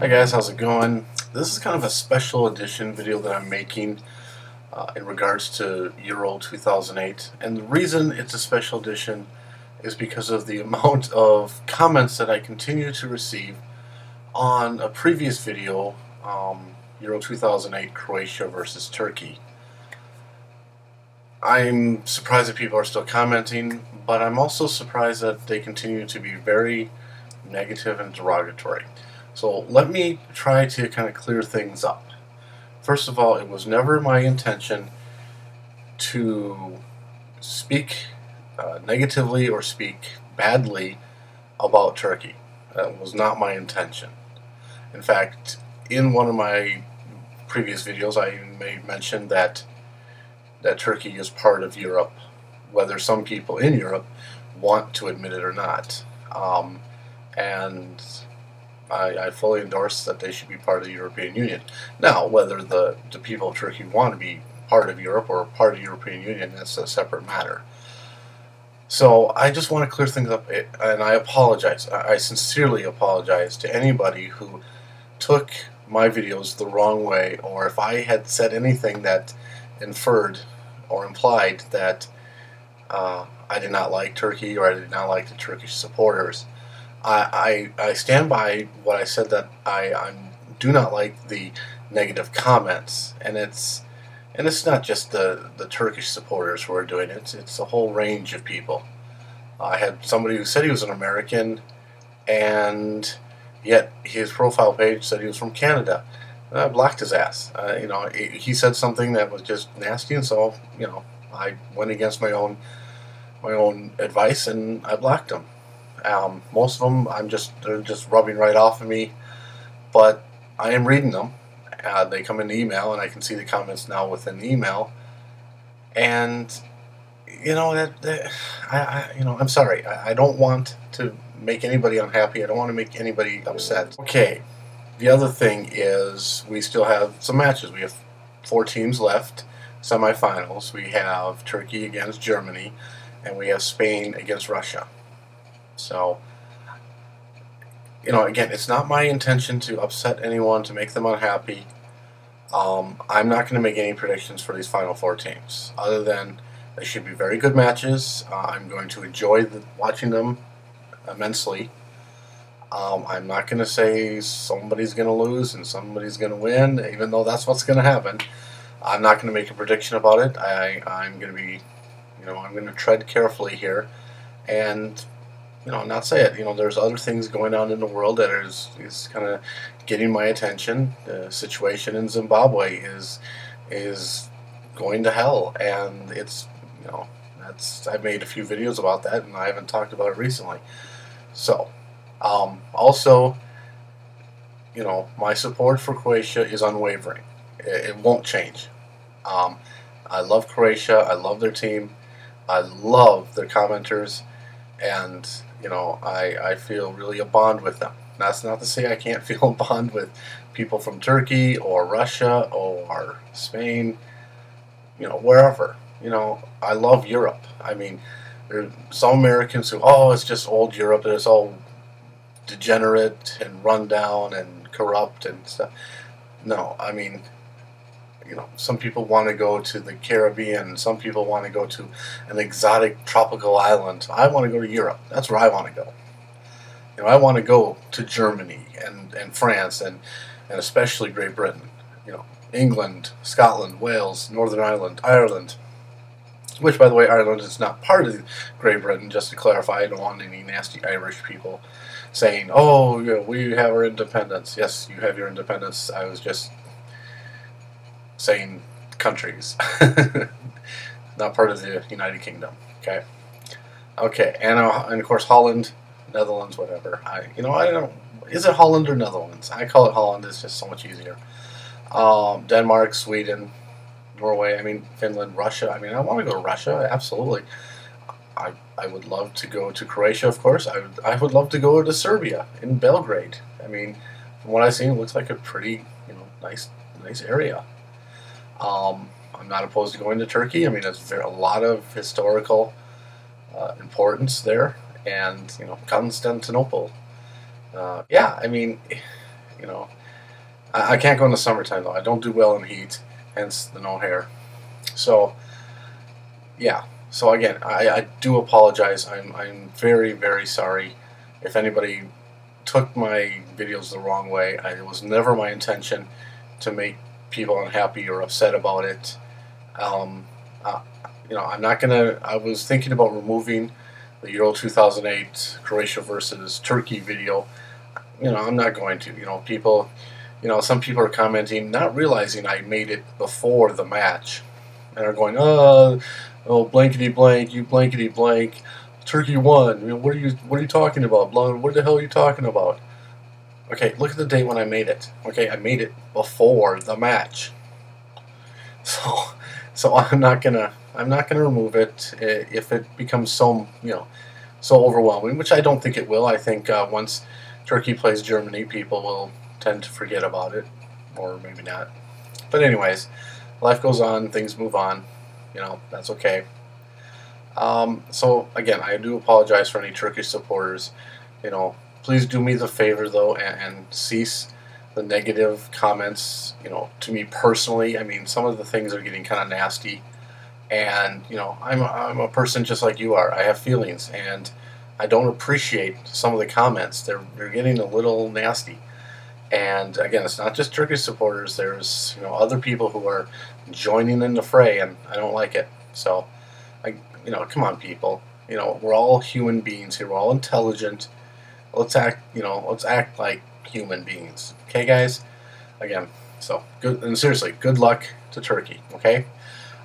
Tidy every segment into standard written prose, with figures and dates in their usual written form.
guys, how's it going? This is kind of a special edition video that I'm making in regards to Euro 2008, and the reason it's a special edition is because of the amount of comments that I continue to receive on a previous video, Euro 2008 Croatia versus Turkey. I'm surprised that people are still commenting, but I'm also surprised that they continue to be very negative and derogatory. So let me try to kind of clear things up. First of all, it was never my intention to speak negatively or speak badly about Turkey. That was not my intention. In fact, in one of my previous videos, I may mention that Turkey is part of Europe, whether some people in Europe want to admit it or not. And I fully endorse that they should be part of the European Union. Now, whether the people of Turkey want to be part of Europe or part of the European Union, that's a separate matter. So I just want to clear things up, and I apologize. I sincerely apologize to anybody who took my videos the wrong way, or if I had said anything that inferred or implied that I did not like Turkey or I did not like the Turkish supporters. I stand by what I said, that I do not like the negative comments, and it's not just the Turkish supporters who are doing it. It's a whole range of people. I had somebody who said he was an American, and yet his profile page said he was from Canada. I blocked his ass. He said something that was just nasty, and so I went against my own advice and I blocked him. Most of them, they're just rubbing right off of me, but I am reading them. They come in the email, and I can see the comments now within the email. And I'm sorry. I don't want to make anybody unhappy. I don't want to make anybody upset. Okay. The other thing is we still have some matches. We have 4 teams left, semifinals. We have Turkey against Germany, and we have Spain against Russia. So, again, it's not my intention to upset anyone, to make them unhappy. I'm not going to make any predictions for these final 4 teams, other than they should be very good matches. I'm going to enjoy watching them immensely. I'm not going to say somebody's going to lose and somebody's going to win, even though that's what's going to happen. I'm not going to make a prediction about it. I'm going to be, I'm going to tread carefully here, and not say it. There's other things going on in the world that is kind of getting my attention. The situation in Zimbabwe is going to hell, and it's I've made a few videos about that, and I haven't talked about it recently. So, also, my support for Croatia is unwavering. It won't change. I love Croatia. I love their team. I love their commenters, and I feel really a bond with them. That's not to say I can't feel a bond with people from Turkey or Russia or Spain, wherever. I love Europe. I mean, there's some Americans who, it's just old Europe, and it's all degenerate and run down and corrupt and stuff. No, I mean, some people want to go to the Caribbean, some people want to go to an exotic tropical island. I want to go to Europe. That's where I want to go. I want to go to Germany and France and especially Great Britain. England, Scotland, Wales, Northern Ireland, Ireland. Which, by the way, Ireland is not part of Great Britain, just to clarify. I don't want any nasty Irish people saying, we have our independence. Yes, you have your independence. I was just saying countries. Not part of the United Kingdom. Okay, and of course Holland, Netherlands, whatever. I don't. Is it Holland or Netherlands? I call it Holland. It's just so much easier. Denmark, Sweden, Norway, Finland, Russia. I want to go to Russia, absolutely. I would love to go to Croatia, of course. I would love to go to Serbia, in Belgrade. From what I've seen, it looks like a pretty, nice area. I'm not opposed to going to Turkey. There's a lot of historical importance there, and Constantinople. Yeah, You know, I can't go in the summertime though. I don't do well in heat, hence the no hair. So yeah. So again, I do apologize. I'm very, very sorry if anybody took my videos the wrong way. It was never my intention to make people unhappy or upset about it. Um, uh, you know, I'm not gonna. I was thinking about removing the Euro 2008 Croatia versus Turkey video. You know, I'm not going to. You know, people. You know, some people are commenting, not realizing I made it before the match, and are going, oh, blankety blank, you blankety blank. Turkey won. I mean, what are you talking about? What the hell are you talking about? Okay, look at the date when I made it. Okay, I made it before the match. So I'm not gonna remove it if it becomes so so overwhelming, which I don't think it will. I think once Turkey plays Germany, people will tend to forget about it, or maybe not. But anyways, life goes on, things move on. You know, that's okay. So again, I do apologize for any Turkish supporters. You know, please do me the favor though, and cease the negative comments. You know, to me personally. I mean, some of the things are getting kind of nasty, and you know, I'm a person just like you are. I have feelings, and I don't appreciate some of the comments. They're getting a little nasty. And again, it's not just Turkish supporters. There's other people who are joining in the fray, and I don't like it. So, come on, people. We're all human beings here. We're all intelligent. Let's act like human beings. Okay, guys. Again, so good, and seriously, good luck to Turkey. Okay.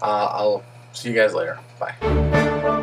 I'll see you guys later. Bye.